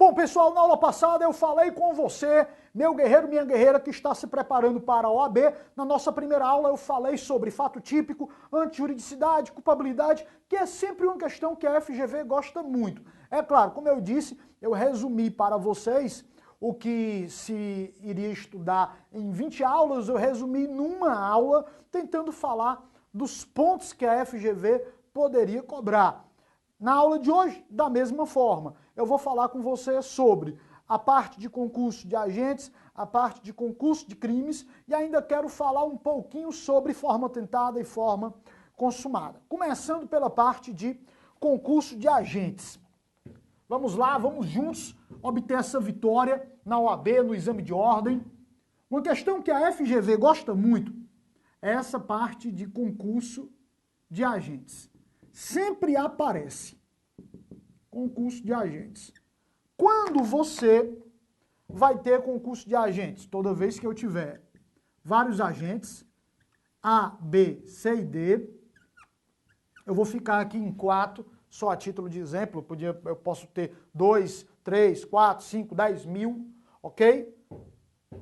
Bom, pessoal, na aula passada eu falei com você, meu guerreiro, minha guerreira, que está se preparando para a OAB. Na nossa primeira aula eu falei sobre fato típico, antijuridicidade, culpabilidade, que é sempre uma questão que a FGV gosta muito. É claro, como eu disse, eu resumi para vocês o que se iria estudar em 20 aulas, eu resumi numa aula, tentando falar dos pontos que a FGV poderia cobrar. Na aula de hoje, da mesma forma, eu vou falar com você sobre a parte de concurso de agentes, a parte de concurso de crimes e ainda quero falar um pouquinho sobre forma tentada e forma consumada. Começando pela parte de concurso de agentes. Vamos lá, vamos juntos obter essa vitória na OAB, no exame de ordem. Uma questão que a FGV gosta muito é essa parte de concurso de agentes. Sempre aparece concurso de agentes. Quando você vai ter concurso de agentes? Toda vez que eu tiver vários agentes, A, B, C e D, eu vou ficar aqui em 4, só a título de exemplo, eu posso ter 2, 3, 4, 5, 10 mil, ok?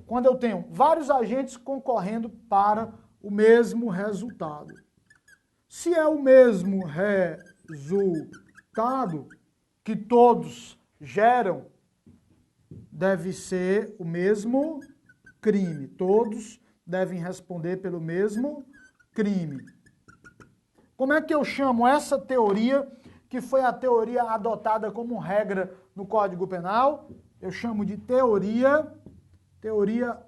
Quando eu tenho vários agentes concorrendo para o mesmo resultado. Se é o mesmo resultado que todos geram, deve ser o mesmo crime. Todos devem responder pelo mesmo crime. Como é que eu chamo essa teoria, que foi a teoria adotada como regra no Código Penal? Eu chamo de teoria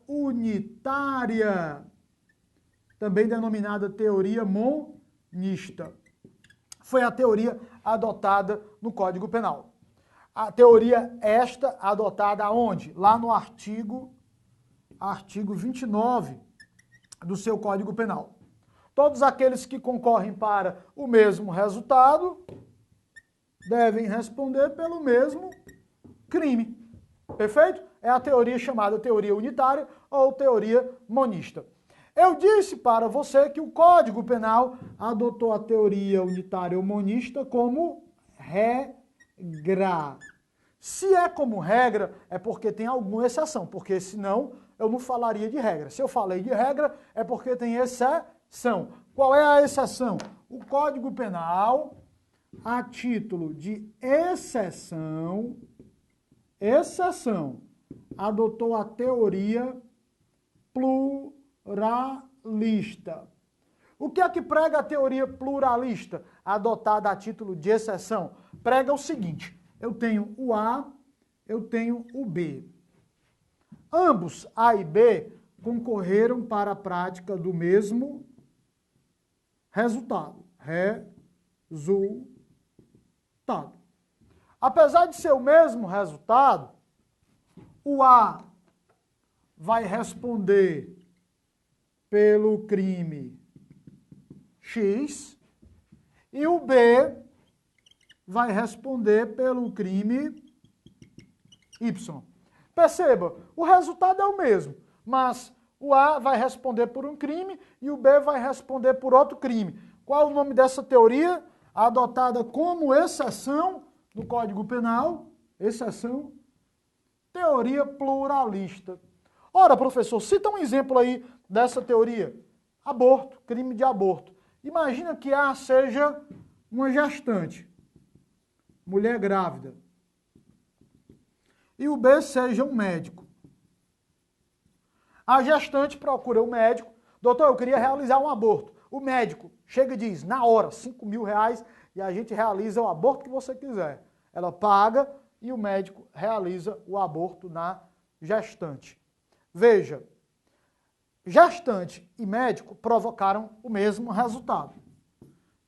unitária, também denominada teoria monista. Foi a teoria adotada no Código Penal. A teoria esta adotada aonde? Lá no artigo 29 do seu Código Penal. Todos aqueles que concorrem para o mesmo resultado devem responder pelo mesmo crime. Perfeito? É a teoria chamada teoria unitária ou teoria monista. Eu disse para você que o Código Penal adotou a teoria unitária ou monista como regra. Se é como regra, é porque tem alguma exceção, porque senão eu não falaria de regra. Se eu falei de regra, é porque tem exceção. Qual é a exceção? O Código Penal, a título de exceção, adotou a teoria pluralista. O que é que prega a teoria pluralista, adotada a título de exceção? Prega o seguinte: eu tenho o A, eu tenho o B. Ambos, A e B, concorreram para a prática do mesmo resultado. Apesar de ser o mesmo resultado, o A vai responder pelo crime X e o B vai responder pelo crime Y. Perceba, o resultado é o mesmo, mas o A vai responder por um crime e o B vai responder por outro crime. Qual é o nome dessa teoria? Adotada como exceção no Código Penal, exceção, teoria pluralista. Ora, professor, cita um exemplo aí dessa teoria. Aborto, crime de aborto. Imagina que A seja uma gestante, mulher grávida, e o B seja um médico. A gestante procura o médico: doutor, eu queria realizar um aborto. O médico chega e diz, na hora, R$5.000 e a gente realiza o aborto que você quiser. Ela paga e o médico realiza o aborto na gestante. Veja, gestante e médico provocaram o mesmo resultado,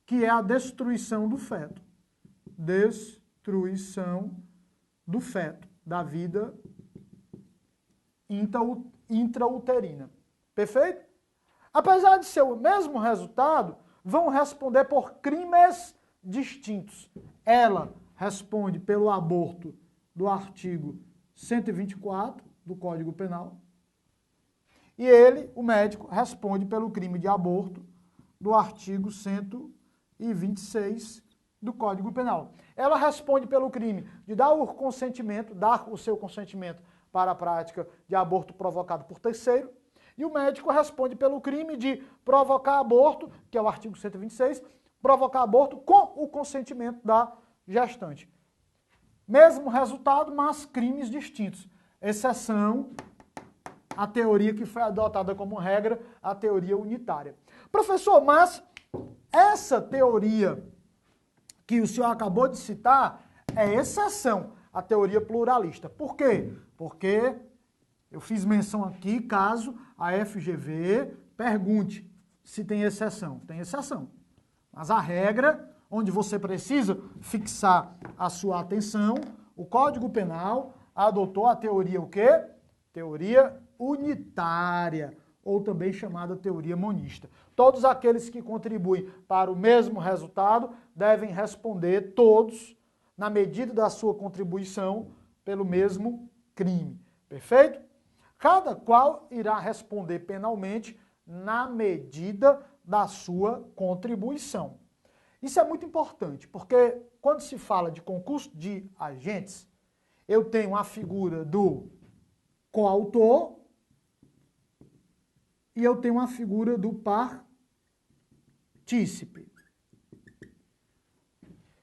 que é a destruição do feto. Destruição do feto, da vida intrauterina. Perfeito? Apesar de ser o mesmo resultado, vão responder por crimes distintos. Ela responde pelo aborto do artigo 124 do Código Penal. E ele, o médico, responde pelo crime de aborto do artigo 126 do Código Penal. Ela responde pelo crime de dar o seu consentimento para a prática de aborto provocado por terceiro, e o médico responde pelo crime de provocar aborto, que é o artigo 126, provocar aborto com o consentimento da gestante. Mesmo resultado, mas crimes distintos. Exceção à teoria que foi adotada como regra, a teoria unitária. Professor, mas essa teoria que o senhor acabou de citar é exceção à teoria pluralista. Por quê? Porque eu fiz menção aqui, caso a FGV pergunte se tem exceção. Tem exceção. Mas a regra, onde você precisa fixar a sua atenção, o Código Penal adotou a teoria o quê? Teoria unitária, ou também chamada teoria monista. Todos aqueles que contribuem para o mesmo resultado devem responder todos, na medida da sua contribuição, pelo mesmo crime. Perfeito? Cada qual irá responder penalmente na medida da sua contribuição. Isso é muito importante, porque quando se fala de concurso de agentes, eu tenho a figura do coautor e eu tenho a figura do partícipe.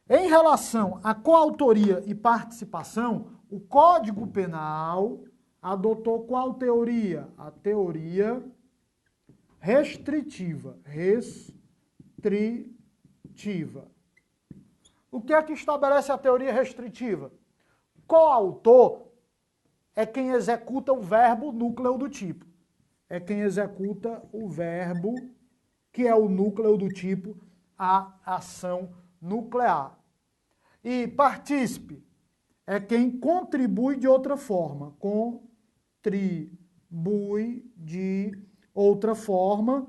Em relação à coautoria e participação, o Código Penal adotou qual teoria? A teoria restritiva. O que é que estabelece a teoria restritiva? Coautor é quem executa o verbo núcleo do tipo. É quem executa o verbo que é o núcleo do tipo a ação nuclear. E partícipe é quem contribui de outra forma. Contribui de outra forma,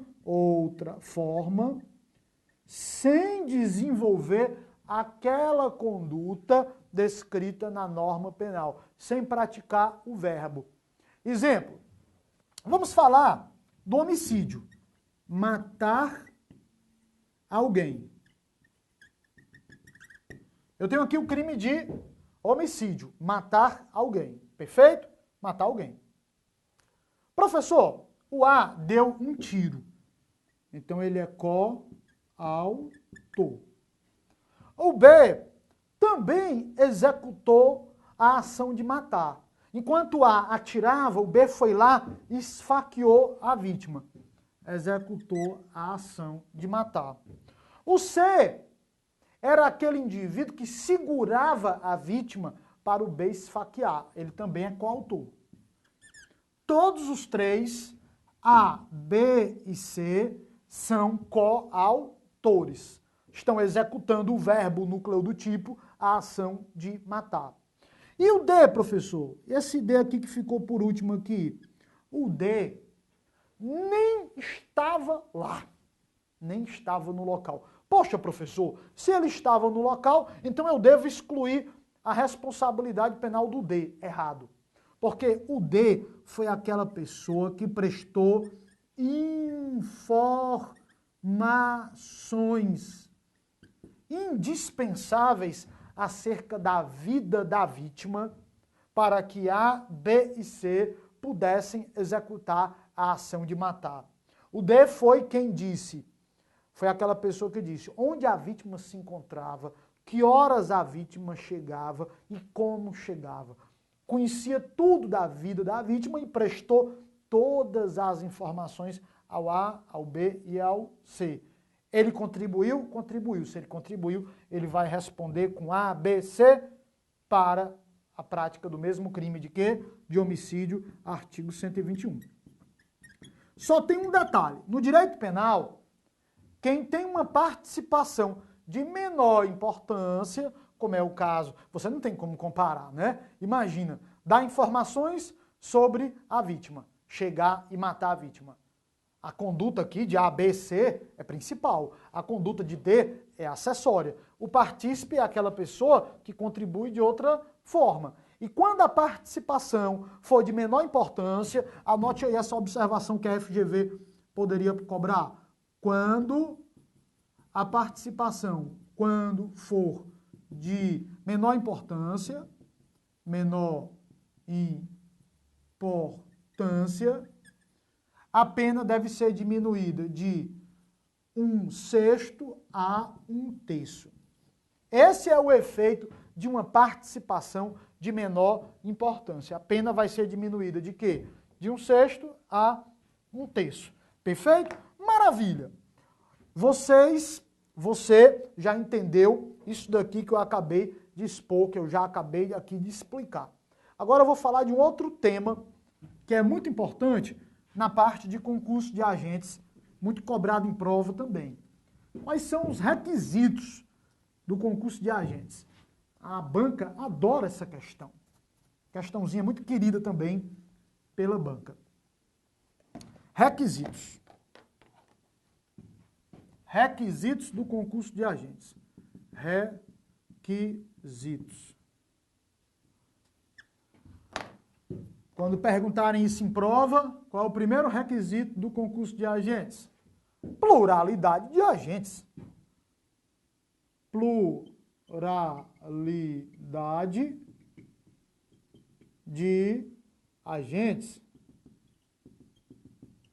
sem desenvolver aquela conduta descrita na norma penal, sem praticar o verbo. Exemplo, vamos falar do homicídio. Matar alguém. Eu tenho aqui o crime de homicídio, matar alguém. Perfeito? Matar alguém. Professor, o A deu um tiro. Então ele é coautor. O B também executou a ação de matar. Enquanto o A atirava, o B foi lá e esfaqueou a vítima. Executou a ação de matar. O C era aquele indivíduo que segurava a vítima para o B esfaquear. Ele também é coautor. Todos os três, A, B e C, são coautores. Estão executando o verbo núcleo do tipo, a ação de matar. E o D, professor? Esse D aqui que ficou por último aqui. O D nem estava lá. Nem estava no local. Poxa, professor, se ele estava no local, então eu devo excluir a responsabilidade penal do D. Errado. Porque o D foi aquela pessoa que prestou informações indispensáveis acerca da vida da vítima para que A, B e C pudessem executar a ação de matar. O D foi quem disse, foi aquela pessoa que disse onde a vítima se encontrava, que horas a vítima chegava e como chegava. Conhecia tudo da vida da vítima e prestou todas as informações ao A, ao B e ao C. Ele contribuiu? Contribuiu. Se ele contribuiu, ele vai responder com A, B, C para a prática do mesmo crime de quê? De homicídio, artigo 121. Só tem um detalhe. No direito penal, quem tem uma participação de menor importância, como é o caso, você não tem como comparar, né? Imagina, dar informações sobre a vítima, chegar e matar a vítima. A conduta aqui de A, B, C é principal. A conduta de D é acessória. O partícipe é aquela pessoa que contribui de outra forma. E quando a participação for de menor importância, anote aí essa observação que a FGV poderia cobrar. Quando a participação, quando for de menor importância, a pena deve ser diminuída de 1/6 a 1/3. Esse é o efeito de uma participação de menor importância. A pena vai ser diminuída de quê? De 1/6 a 1/3. Perfeito? Maravilha! Você já entendeu isso daqui que eu acabei de expor, que eu já acabei aqui de explicar. Agora eu vou falar de um outro tema que é muito importante na parte de concurso de agentes, muito cobrado em prova também. Quais são os requisitos do concurso de agentes? A banca adora essa questão. Questãozinha muito querida também pela banca. Requisitos. Requisitos do concurso de agentes. Requisitos. Quando perguntarem isso em prova, qual é o primeiro requisito do concurso de agentes? Pluralidade de agentes. Pluralidade de agentes.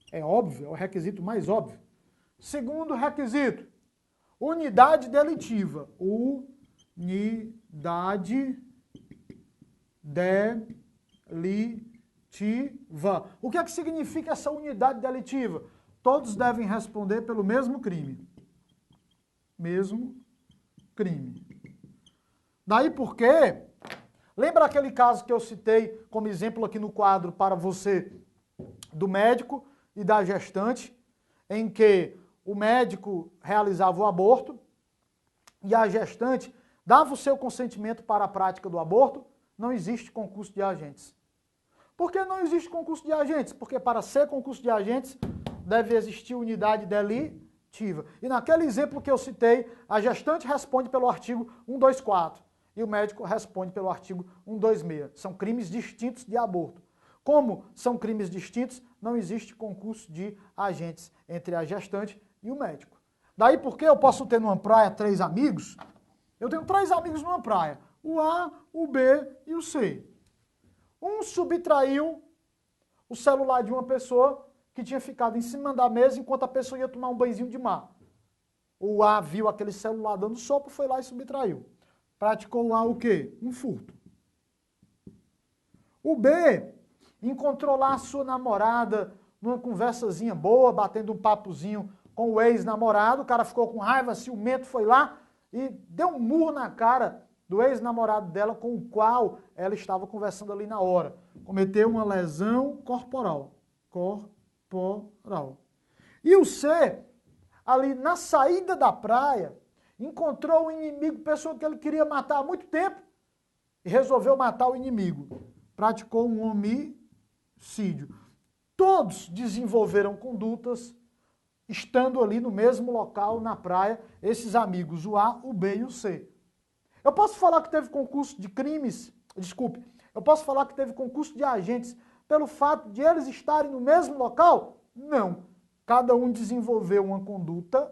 É óbvio, é o requisito mais óbvio. Segundo requisito, unidade delitiva. Unidade delitiva. O que é que significa essa unidade delitiva? Todos devem responder pelo mesmo crime. Mesmo crime. Daí porque, lembra aquele caso que eu citei como exemplo aqui no quadro para você, do médico e da gestante, em que o médico realizava o aborto e a gestante dava o seu consentimento para a prática do aborto? Não existe concurso de agentes. Por que não existe concurso de agentes? Porque para ser concurso de agentes deve existir unidade delitiva. E naquele exemplo que eu citei, a gestante responde pelo artigo 124 e o médico responde pelo artigo 126. São crimes distintos de aborto. Como são crimes distintos, não existe concurso de agentes entre a gestante e o médico. Daí porque eu posso ter numa praia 3 amigos, eu tenho 3 amigos numa praia, o A, o B e o C. Um subtraiu o celular de uma pessoa que tinha ficado em cima da mesa enquanto a pessoa ia tomar um banhozinho de mar. O A viu aquele celular dando sopa, foi lá e subtraiu. Praticou lá o quê? Um furto. O B encontrou lá a sua namorada numa conversazinha boa, batendo um papozinho com o ex-namorado, o cara ficou com raiva, ciumento, foi lá e deu um murro na cara do ex-namorado dela com o qual ela estava conversando ali na hora. Cometeu uma lesão corporal. E o C, ali na saída da praia, encontrou o inimigo, pessoa que ele queria matar há muito tempo, e resolveu matar o inimigo. Praticou um homicídio. Todos desenvolveram condutas estando ali no mesmo local, na praia, esses amigos, o A, o B e o C. Eu posso falar que teve concurso de crimes, eu posso falar que teve concurso de agentes pelo fato de eles estarem no mesmo local? Não. Cada um desenvolveu uma conduta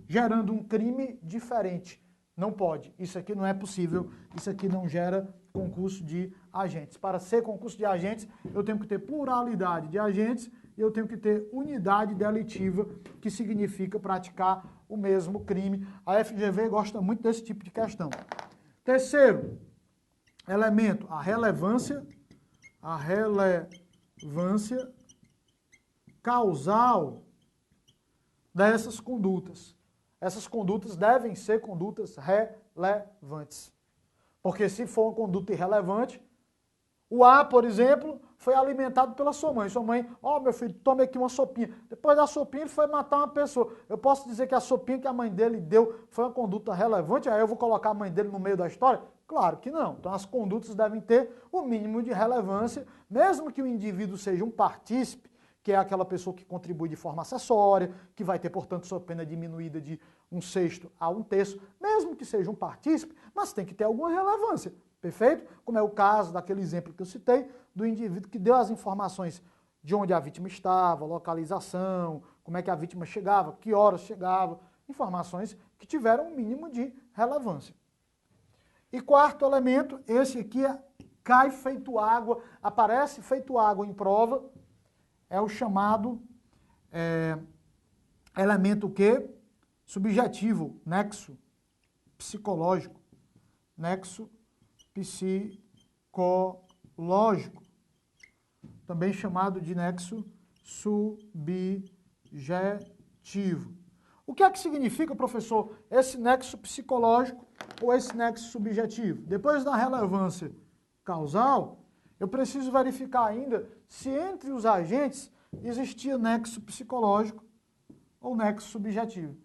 gerando um crime diferente. Não pode. Isso aqui não é possível. Isso aqui não gera concurso de agentes. Para ser concurso de agentes, eu tenho que ter pluralidade de agentes e eu tenho que ter unidade delitiva, que significa praticar o mesmo crime. A FGV gosta muito desse tipo de questão. Terceiro elemento, a relevância causal dessas condutas. Essas condutas devem ser condutas relevantes. Porque se for uma conduta irrelevante, o A, por exemplo, foi alimentado pela sua mãe. Sua mãe, meu filho, tome aqui uma sopinha. Depois da sopinha, ele foi matar uma pessoa. Eu posso dizer que a sopinha que a mãe dele deu foi uma conduta relevante? Aí eu vou colocar a mãe dele no meio da história? Claro que não. Então as condutas devem ter o mínimo de relevância, mesmo que o indivíduo seja um partícipe, que é aquela pessoa que contribui de forma acessória, que vai ter, portanto, sua pena diminuída de 1/6 a 1/3, mesmo que seja um partícipe, mas tem que ter alguma relevância, perfeito? Como é o caso daquele exemplo que eu citei, do indivíduo que deu as informações de onde a vítima estava, localização, como é que a vítima chegava, que horas chegava, informações que tiveram um mínimo de relevância. E quarto elemento, esse aqui cai feito água, aparece feito água em prova, é o chamado elemento que? Subjetivo, nexo psicológico. Nexo psicológico, também chamado de nexo subjetivo. O que é que significa, professor, esse nexo psicológico ou esse nexo subjetivo? Depois da relevância causal, eu preciso verificar ainda se entre os agentes existia nexo psicológico ou nexo subjetivo.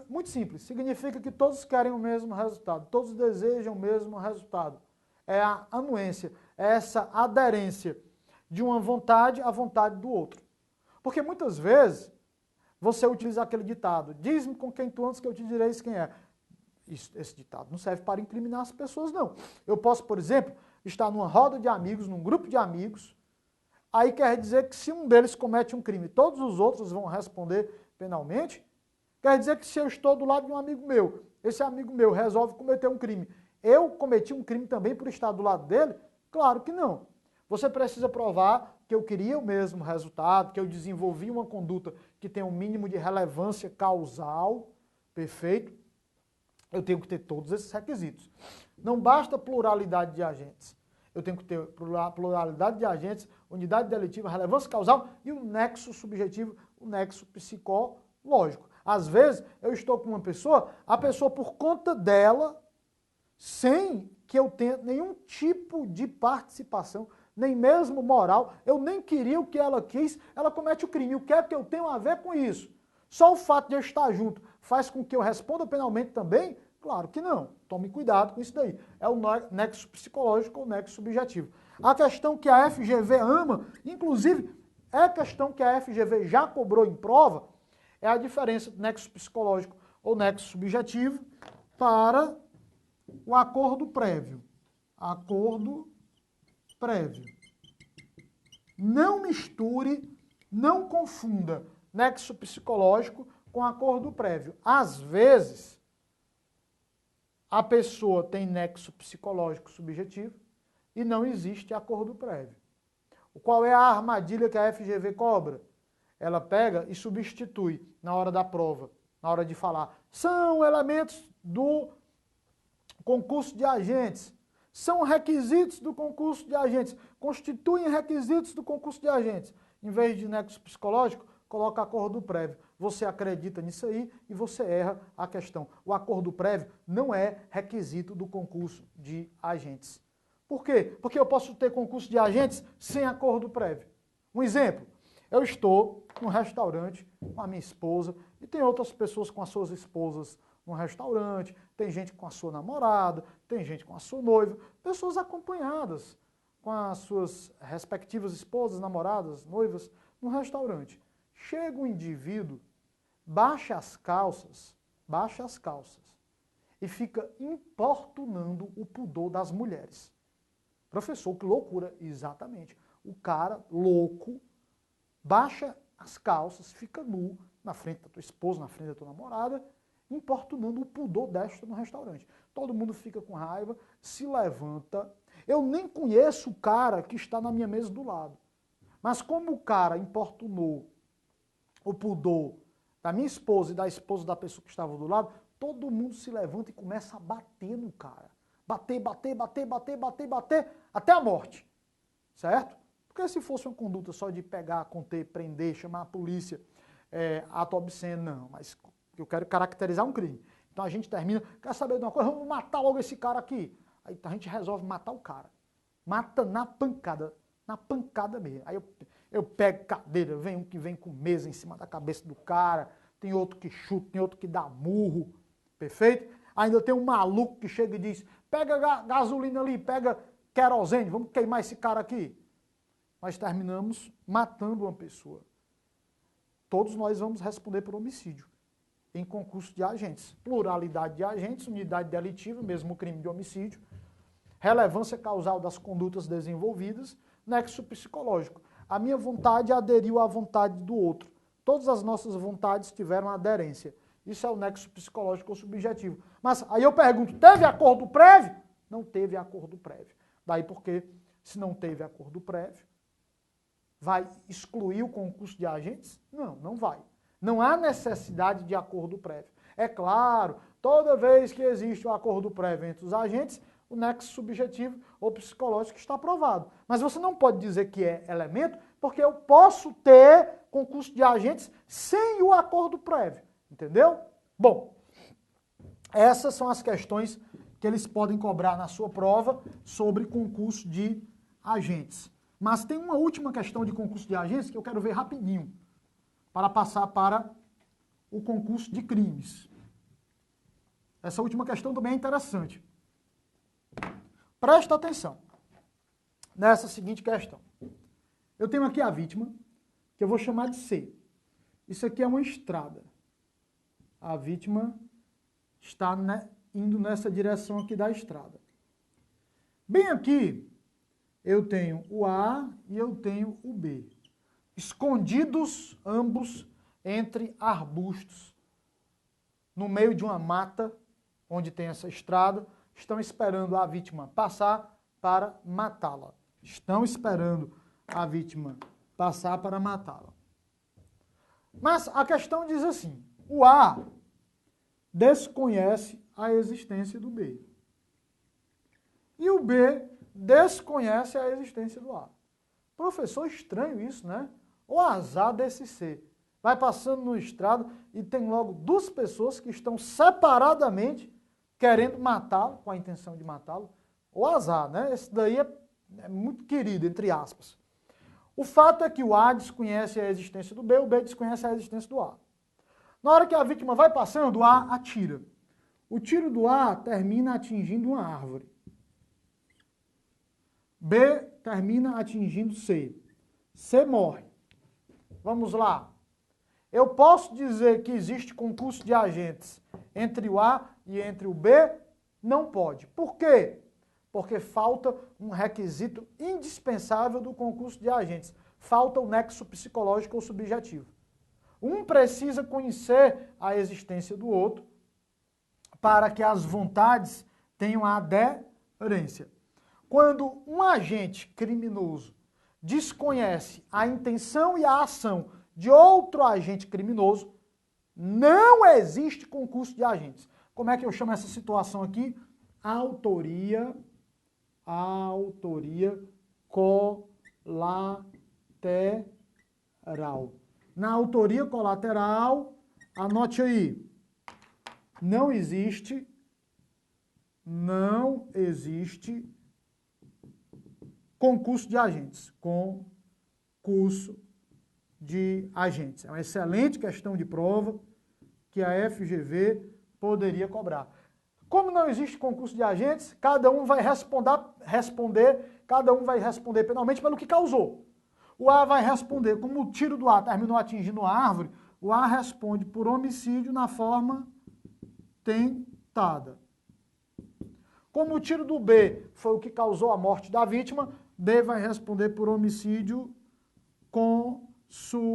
Muito simples, significa que todos querem o mesmo resultado, todos desejam o mesmo resultado. É a anuência, é essa aderência de uma vontade à vontade do outro. Porque muitas vezes você utiliza aquele ditado, diz-me com quem tu andas que eu te direi quem é. Esse ditado não serve para incriminar as pessoas, não. Eu posso, por exemplo, estar numa roda de amigos, num grupo de amigos, aí quer dizer que se um deles comete um crime, todos os outros vão responder penalmente. Quer dizer que se eu estou do lado de um amigo meu, esse amigo meu resolve cometer um crime, eu cometi um crime também por estar do lado dele? Claro que não. Você precisa provar que eu queria o mesmo resultado, que eu desenvolvi uma conduta que tem um mínimo de relevância causal, perfeito? Eu tenho que ter todos esses requisitos. Não basta pluralidade de agentes. Eu tenho que ter pluralidade de agentes, unidade delitiva, relevância causal e o nexo subjetivo, o nexo psicológico. Às vezes, eu estou com uma pessoa, a pessoa por conta dela, sem que eu tenha nenhum tipo de participação, nem mesmo moral, eu nem queria o que ela quis, ela comete o crime. O que é que eu tenho a ver com isso? Só o fato de eu estar junto faz com que eu responda penalmente também? Claro que não. Tome cuidado com isso daí. É o nexo psicológico ou nexo subjetivo. A questão que a FGV ama, inclusive, é a questão que a FGV já cobrou em prova, é a diferença do nexo psicológico ou nexo subjetivo para o acordo prévio. Acordo prévio. Não misture, não confunda nexo psicológico com acordo prévio. Às vezes, a pessoa tem nexo psicológico subjetivo e não existe acordo prévio. Qual é a armadilha que a FGV cobra? Ela pega e substitui na hora da prova, na hora de falar. São elementos do concurso de agentes. São requisitos do concurso de agentes. Constituem requisitos do concurso de agentes. Em vez de nexo psicológico, coloca acordo prévio. Você acredita nisso aí e você erra a questão. O acordo prévio não é requisito do concurso de agentes. Por quê? Porque eu posso ter concurso de agentes sem acordo prévio. Um exemplo, eu estou num restaurante com a minha esposa e tem outras pessoas com as suas esposas no restaurante, tem gente com a sua namorada, tem gente com a sua noiva, pessoas acompanhadas com as suas respectivas esposas, namoradas, noivas, no restaurante. Chega um indivíduo, baixa as calças e fica importunando o pudor das mulheres. Professor, que loucura! Exatamente. O cara louco baixa as calças, fica nu na frente da tua esposa, na frente da tua namorada, importunando o pudor desta no restaurante. Todo mundo fica com raiva, se levanta. Eu nem conheço o cara que está na minha mesa do lado. Mas como o cara importunou o pudor da minha esposa e da esposa da pessoa que estava do lado, todo mundo se levanta e começa a bater no cara. Bater, até a morte. Certo? Porque se fosse uma conduta só de pegar, conter, prender, chamar a polícia, ato obsceno, não. Mas eu quero caracterizar um crime. Então a gente termina, quer saber de uma coisa? Vamos matar logo esse cara aqui. Aí a gente resolve matar o cara. Mata na pancada mesmo. Aí eu pego cadeira, vem um que vem com mesa em cima da cabeça do cara, tem outro que chuta, tem outro que dá murro, perfeito? Ainda tem um maluco que chega e diz, pega gasolina ali, pega querosene, vamos queimar esse cara aqui. Nós terminamos matando uma pessoa. Todos nós vamos responder por homicídio em concurso de agentes. Pluralidade de agentes, unidade delitiva, mesmo crime de homicídio, relevância causal das condutas desenvolvidas, nexo psicológico. A minha vontade aderiu à vontade do outro. Todas as nossas vontades tiveram aderência. Isso é o nexo psicológico ou subjetivo. Mas aí eu pergunto, teve acordo prévio? Não teve acordo prévio. Daí porque, se não teve acordo prévio, vai excluir o concurso de agentes? Não, não vai. Não há necessidade de acordo prévio. É claro, toda vez que existe um acordo prévio entre os agentes, o nexo subjetivo ou psicológico está provado. Mas você não pode dizer que é elemento, porque eu posso ter concurso de agentes sem o acordo prévio. Entendeu? Bom, essas são as questões que eles podem cobrar na sua prova sobre concurso de agentes. Mas tem uma última questão de concurso de agentes que eu quero ver rapidinho, para passar para o concurso de crimes. Essa última questão também é interessante. Presta atenção nessa seguinte questão. Eu tenho aqui a vítima, que eu vou chamar de C. Isso aqui é uma estrada. A vítima está indo nessa direção aqui da estrada. Bem aqui, eu tenho o A e eu tenho o B. Escondidos ambos entre arbustos, no meio de uma mata, onde tem essa estrada, estão esperando a vítima passar para matá-la. Estão esperando a vítima passar para matá-la. Mas a questão diz assim, o A desconhece a existência do B. E o B desconhece a existência do A. Professor, estranho isso, né? O azar desse C. Vai passando no estrado e tem logo duas pessoas que estão separadamente querendo matá-lo, com a intenção de matá-lo. O azar, né? Esse daí é muito querido, entre aspas. O fato é que o A desconhece a existência do B, o B desconhece a existência do A. Na hora que a vítima vai passando, o A atira. O tiro do A termina atingindo uma árvore. B termina atingindo C. C morre. Vamos lá. Eu posso dizer que existe concurso de agentes entre o A e entre o B? Não pode. Por quê? Porque falta um requisito indispensável do concurso de agentes. Falta o nexo psicológico ou subjetivo. Um precisa conhecer a existência do outro para que as vontades tenham aderência. Quando um agente criminoso desconhece a intenção e a ação de outro agente criminoso, não existe concurso de agentes. Como é que eu chamo essa situação aqui? Autoria colateral. Na autoria colateral, anote aí, não existe concurso de agentes. Concurso de agentes. É uma excelente questão de prova que a FGV poderia cobrar. Como não existe concurso de agentes, cada um vai responder penalmente pelo que causou. O A vai responder, como o tiro do A terminou atingindo a árvore, o A responde por homicídio na forma tentada. Como o tiro do B foi o que causou a morte da vítima, B vai responder por homicídio consumado.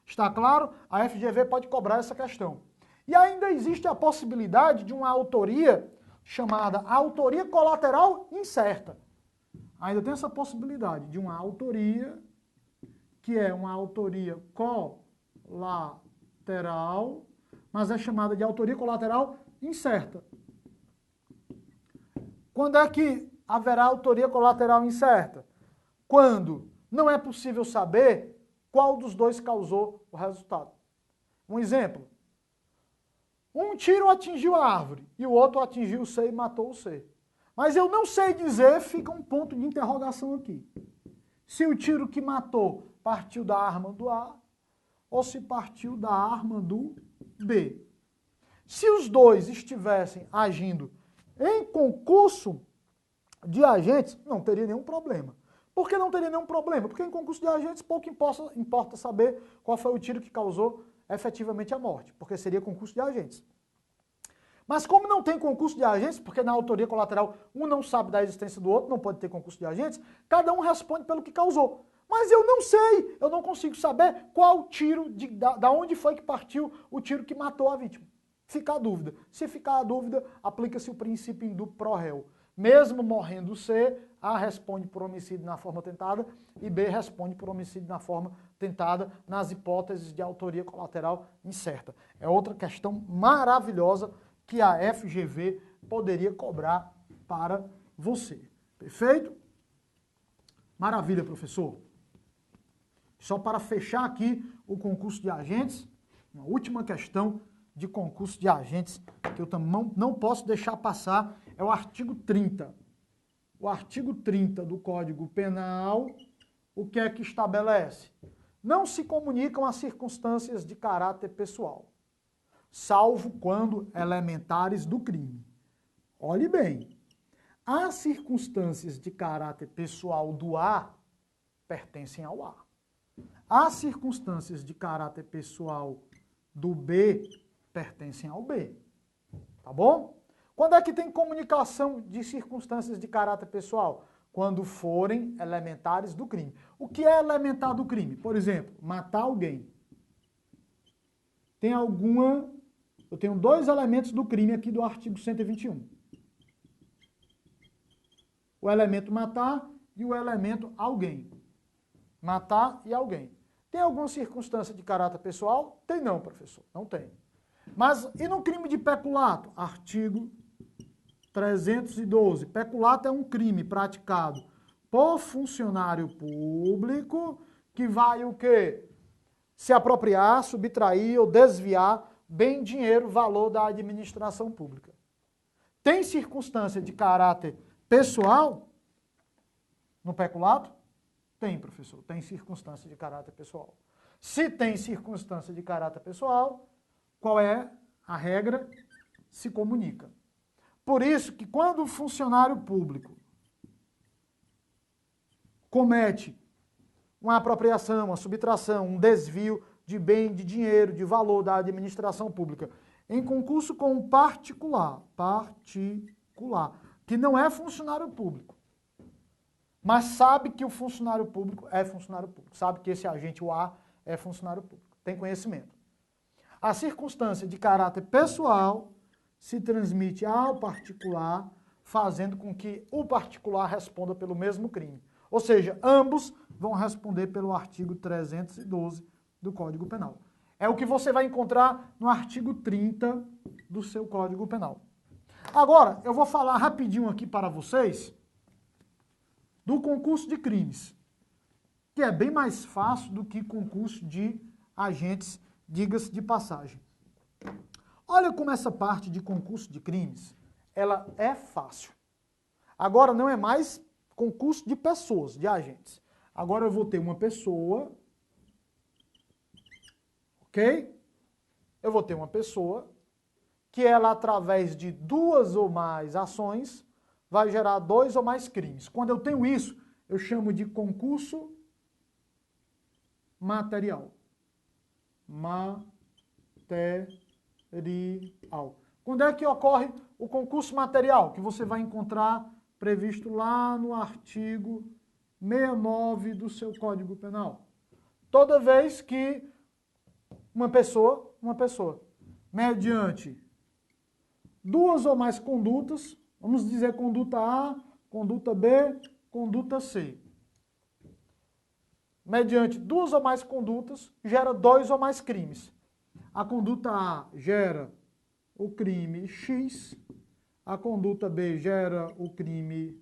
Está claro? A FGV pode cobrar essa questão. E ainda existe a possibilidade de uma autoria chamada autoria colateral incerta. Ainda tem essa possibilidade de uma autoria, que é uma autoria colateral, mas é chamada de autoria colateral incerta. Quando é que haverá autoria colateral incerta? Quando não é possível saber qual dos dois causou o resultado. Um exemplo. Um tiro atingiu a árvore e o outro atingiu o C e matou o C. Mas eu não sei dizer, fica um ponto de interrogação aqui. Se o tiro que matou partiu da arma do A ou se partiu da arma do B. Se os dois estivessem agindo em concurso de agentes, não teria nenhum problema. Por que não teria nenhum problema? Porque em concurso de agentes pouco importa saber qual foi o tiro que causou efetivamente a morte, porque seria concurso de agentes. Mas como não tem concurso de agentes, porque na autoria colateral um não sabe da existência do outro, não pode ter concurso de agentes, cada um responde pelo que causou. Mas eu não sei, eu não consigo saber qual tiro, da onde foi que partiu o tiro que matou a vítima. Fica a dúvida. Se ficar a dúvida, aplica-se o princípio indúbio pro réu. Mesmo morrendo C, A responde por homicídio na forma tentada e B responde por homicídio na forma tentada nas hipóteses de autoria colateral incerta. É outra questão maravilhosa que a FGV poderia cobrar para você. Perfeito? Maravilha, professor. Só para fechar aqui o concurso de agentes, uma última questão de concurso de agentes que eu não posso deixar passar é o artigo 30. O artigo 30 do Código Penal, o que é que estabelece? Não se comunicam as circunstâncias de caráter pessoal, salvo quando elementares do crime. Olhe bem, as circunstâncias de caráter pessoal do A pertencem ao A. As circunstâncias de caráter pessoal do B pertencem ao B. Tá bom? Quando é que tem comunicação de circunstâncias de caráter pessoal? Quando forem elementares do crime. O que é elementar do crime? Por exemplo, matar alguém. Eu tenho dois elementos do crime aqui do artigo 121. O elemento matar e o elemento alguém. Matar e alguém. Tem alguma circunstância de caráter pessoal? Tem não, professor. Não tem. Mas e no crime de peculato? Artigo 312. Peculato é um crime praticado por funcionário público que vai o quê? Se apropriar, subtrair ou desviar bem, dinheiro, valor da administração pública. Tem circunstância de caráter pessoal no peculato? Tem, professor. Tem circunstância de caráter pessoal. Se tem circunstância de caráter pessoal, qual é a regra? Se comunica. Por isso que quando o funcionário público comete uma apropriação, uma subtração, um desvio de bem, de dinheiro, de valor da administração pública, em concurso com um particular, que não é funcionário público, mas sabe que o funcionário público é funcionário público, sabe que esse agente, o A, é funcionário público, tem conhecimento. A circunstância de caráter pessoal se transmite ao particular, fazendo com que o particular responda pelo mesmo crime. Ou seja, ambos vão responder pelo artigo 312 do Código Penal. É o que você vai encontrar no artigo 30 do seu Código Penal. Agora, eu vou falar rapidinho aqui para vocês do concurso de crimes, que é bem mais fácil do que concurso de agentes, diga-se de passagem. Olha como essa parte de concurso de crimes, ela é fácil. Agora não é mais concurso de pessoas, de agentes. Agora eu vou ter uma pessoa, ok? Eu vou ter uma pessoa que ela, através de duas ou mais ações, vai gerar dois ou mais crimes. Quando eu tenho isso, eu chamo de concurso material. Quando é que ocorre o concurso material? Que você vai encontrar previsto lá no artigo 69 do seu Código Penal. Toda vez que uma pessoa, mediante duas ou mais condutas, vamos dizer conduta A, conduta B, conduta C. Mediante duas ou mais condutas, gera dois ou mais crimes. A conduta A gera o crime X, a conduta B gera o crime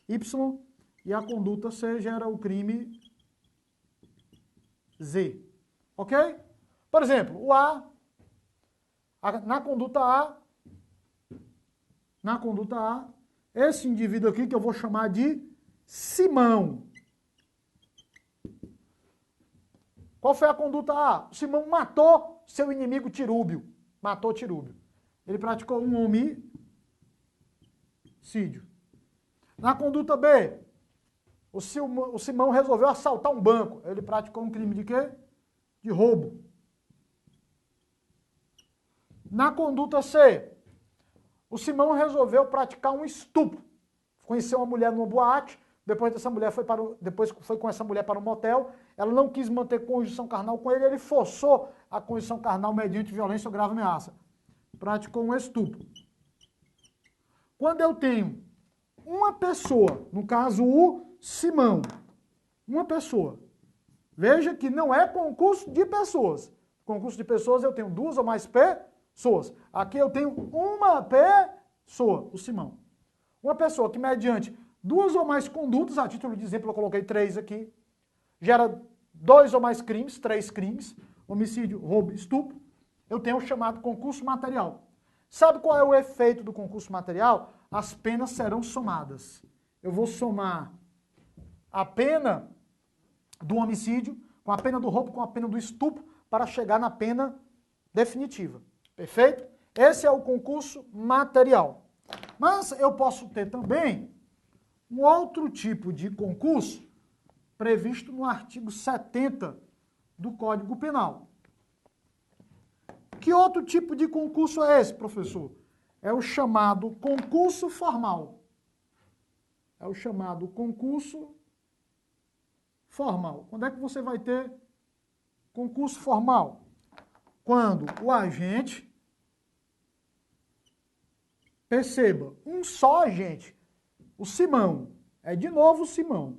Y e a conduta C gera o crime Z. Ok? Por exemplo, na conduta A, esse indivíduo aqui que eu vou chamar de Simão. Qual foi a conduta A? O Simão matou seu inimigo Tirúbio. Matou Tirúbio. Ele praticou um homicídio. Na conduta B, o Simão resolveu assaltar um banco. Ele praticou um crime de quê? De roubo. Na conduta C, o Simão resolveu praticar um estupro. Conheceu uma mulher numa boate, depois foi com essa mulher para um motel, ela não quis manter conjunção carnal com ele, ele forçou a conjunção carnal mediante violência ou grave ameaça. Praticou um estupro. Quando eu tenho uma pessoa, no caso o Simão, uma pessoa, veja que não é concurso de pessoas. Concurso de pessoas eu tenho 2 ou mais pessoas. Aqui eu tenho uma pessoa, o Simão. Uma pessoa que mediante 2 ou mais condutas, a título de exemplo eu coloquei 3 aqui, gera 2 ou mais crimes, 3 crimes, homicídio, roubo, estupro, eu tenho o chamado concurso material. Sabe qual é o efeito do concurso material? As penas serão somadas. Eu vou somar a pena do homicídio com a pena do roubo, com a pena do estupro, para chegar na pena definitiva. Perfeito? Esse é o concurso material. Mas eu posso ter também um outro tipo de concurso previsto no artigo 70 do Código Penal. Que outro tipo de concurso é esse, professor? É o chamado concurso formal. É o chamado concurso formal. Quando é que você vai ter concurso formal? Quando o agente, perceba, um só agente, o Simão, é de novo o Simão.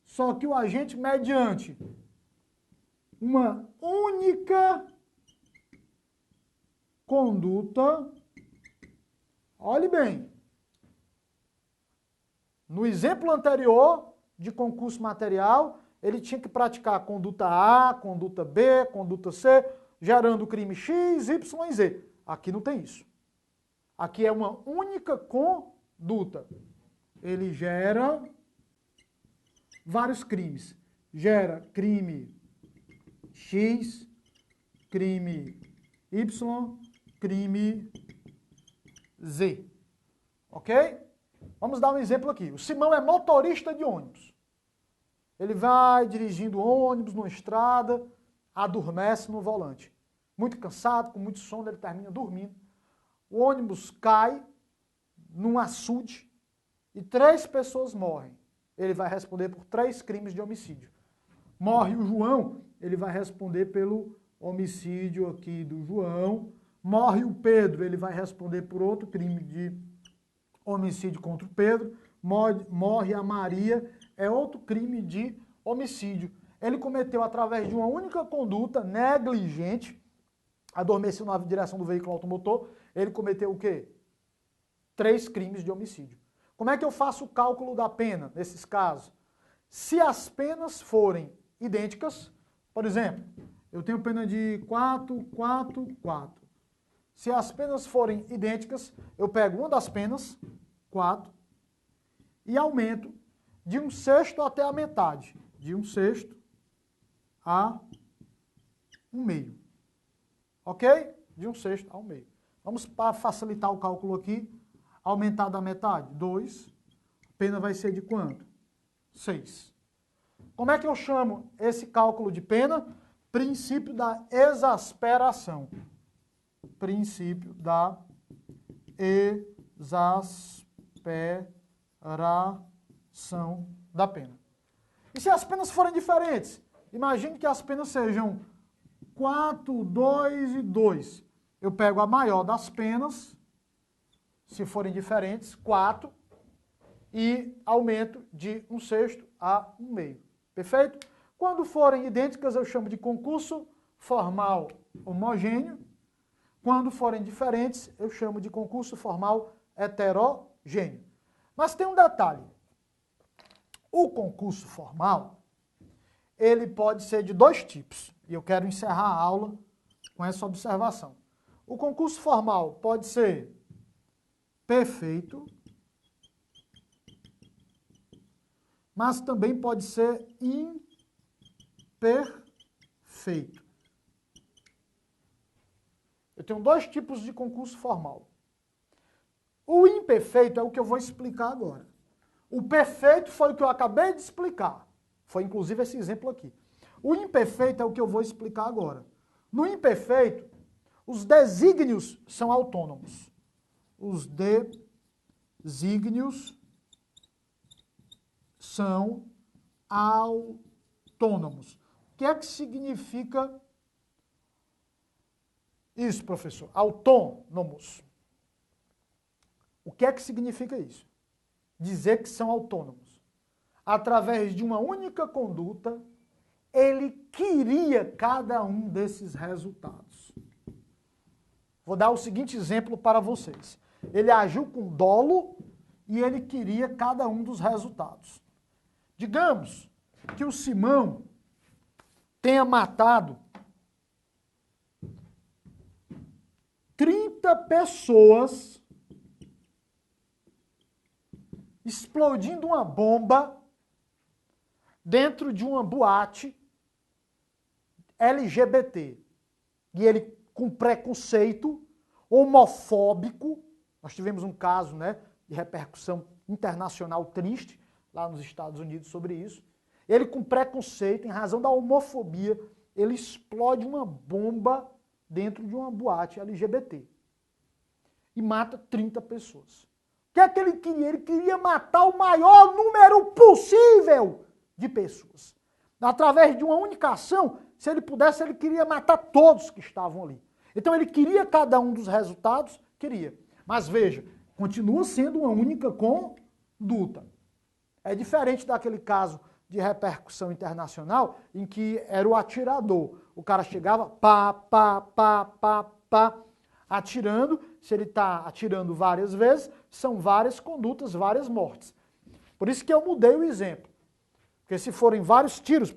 Só que o agente, mediante uma única conduta, olhe bem, no exemplo anterior de concurso material, ele tinha que praticar a conduta A, conduta B, conduta C, gerando o crime X, Y e Z. Aqui não tem isso. Aqui é uma única conduta. Ele gera vários crimes. Gera crime X, crime Y, crime Z. Ok? Vamos dar um exemplo aqui. O Simão é motorista de ônibus. Ele vai dirigindo ônibus numa estrada, adormece no volante. Muito cansado, com muito sono, ele termina dormindo. O ônibus cai num açude e 3 pessoas morrem. Ele vai responder por 3 crimes de homicídio. Morre o João, ele vai responder pelo homicídio aqui do João. Morre o Pedro, ele vai responder por outro crime de homicídio contra o Pedro. Morre a Maria, é outro crime de homicídio. Ele cometeu através de uma única conduta negligente, adormeceu na direção do veículo automotor, ele cometeu o quê? 3 crimes de homicídio. Como é que eu faço o cálculo da pena nesses casos? Se as penas forem idênticas, por exemplo, eu tenho pena de 4, 4, 4. Se as penas forem idênticas, eu pego uma das penas, 4, e aumento de 1/6 até a metade. De 1/6 a 1/2. Ok? De 1/6 a 1/2. Vamos, para facilitar o cálculo aqui, aumentar da metade, 2. A pena vai ser de quanto? 6. Como é que eu chamo esse cálculo de pena? Princípio da exasperação. Princípio da exasperação da pena. E se as penas forem diferentes? Imagine que as penas sejam 4, 2 e 2. Eu pego a maior das penas, se forem diferentes, 4, e aumento de 1/6 a 1/2. Perfeito? Quando forem idênticas, eu chamo de concurso formal homogêneo. Quando forem diferentes, eu chamo de concurso formal heterogêneo. Mas tem um detalhe. O concurso formal, ele pode ser de 2 tipos. E eu quero encerrar a aula com essa observação. O concurso formal pode ser perfeito, mas também pode ser imperfeito. Eu tenho 2 tipos de concurso formal. O imperfeito é o que eu vou explicar agora. O perfeito foi o que eu acabei de explicar. Foi inclusive esse exemplo aqui. O imperfeito é o que eu vou explicar agora. No imperfeito, os desígnios são autônomos. Os desígnios são autônomos. O que é que significa isso, professor? Autônomos. O que é que significa isso? Dizer que são autônomos. Através de uma única conduta, ele queria cada um desses resultados. Vou dar o seguinte exemplo para vocês. Ele agiu com dolo e ele queria cada um dos resultados. Digamos que o Simão tenha matado 30 pessoas explodindo uma bomba dentro de uma boate LGBT. E ele com preconceito homofóbico, nós tivemos um caso, né, de repercussão internacional triste lá nos Estados Unidos sobre isso. Ele com preconceito, em razão da homofobia, ele explode uma bomba dentro de uma boate LGBT e mata 30 pessoas. O que é que ele queria? Ele queria matar o maior número possível de pessoas. Através de uma única ação, se ele pudesse, ele queria matar todos que estavam ali. Então ele queria cada um dos resultados, queria. Mas veja, continua sendo uma única conduta. É diferente daquele caso de repercussão internacional em que era o atirador. O cara chegava, atirando. Se ele está atirando várias vezes, são várias condutas, várias mortes. Por isso que eu mudei o exemplo. Porque se forem vários tiros,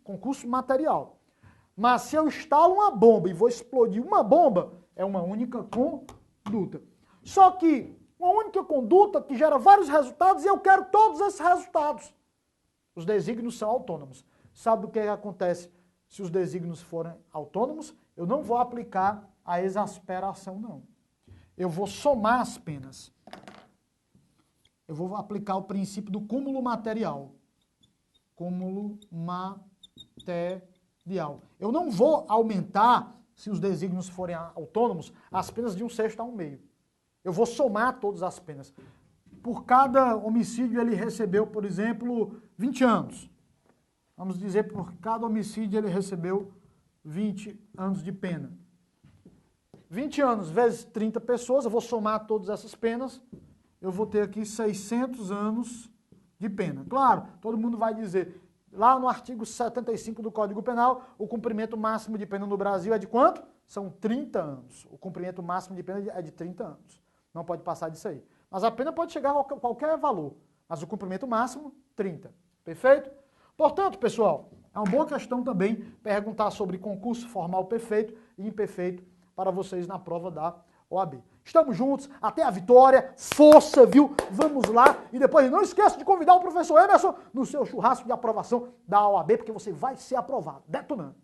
concurso material. Mas se eu instalo uma bomba e vou explodir uma bomba, é uma única conduta. Só que uma única conduta que gera vários resultados e eu quero todos esses resultados. Os desígnios são autônomos. Sabe o que acontece se os desígnios forem autônomos? Eu não vou aplicar a exasperação, não. Eu vou somar as penas. Eu vou aplicar o princípio do cúmulo material. Cúmulo material. Eu não vou aumentar, se os desígnios forem autônomos, as penas de 1/6 a 1/2. Eu vou somar todas as penas. Por cada homicídio ele recebeu, por exemplo, 20 anos. Vamos dizer, por cada homicídio ele recebeu 20 anos de pena. 20 anos vezes 30 pessoas, eu vou somar todas essas penas, eu vou ter aqui 600 anos de pena. Claro, todo mundo vai dizer, lá no artigo 75 do Código Penal, o cumprimento máximo de pena no Brasil é de quanto? São 30 anos. O cumprimento máximo de pena é de 30 anos. Não pode passar disso aí. Mas a pena pode chegar a qualquer valor. Mas o cumprimento máximo, 30. Perfeito? Portanto, pessoal, é uma boa questão também perguntar sobre concurso formal perfeito e imperfeito para vocês na prova da OAB. Estamos juntos, até a vitória, força, viu? Vamos lá. E depois não esqueça de convidar o professor Emerson no seu churrasco de aprovação da OAB, porque você vai ser aprovado. Detonando.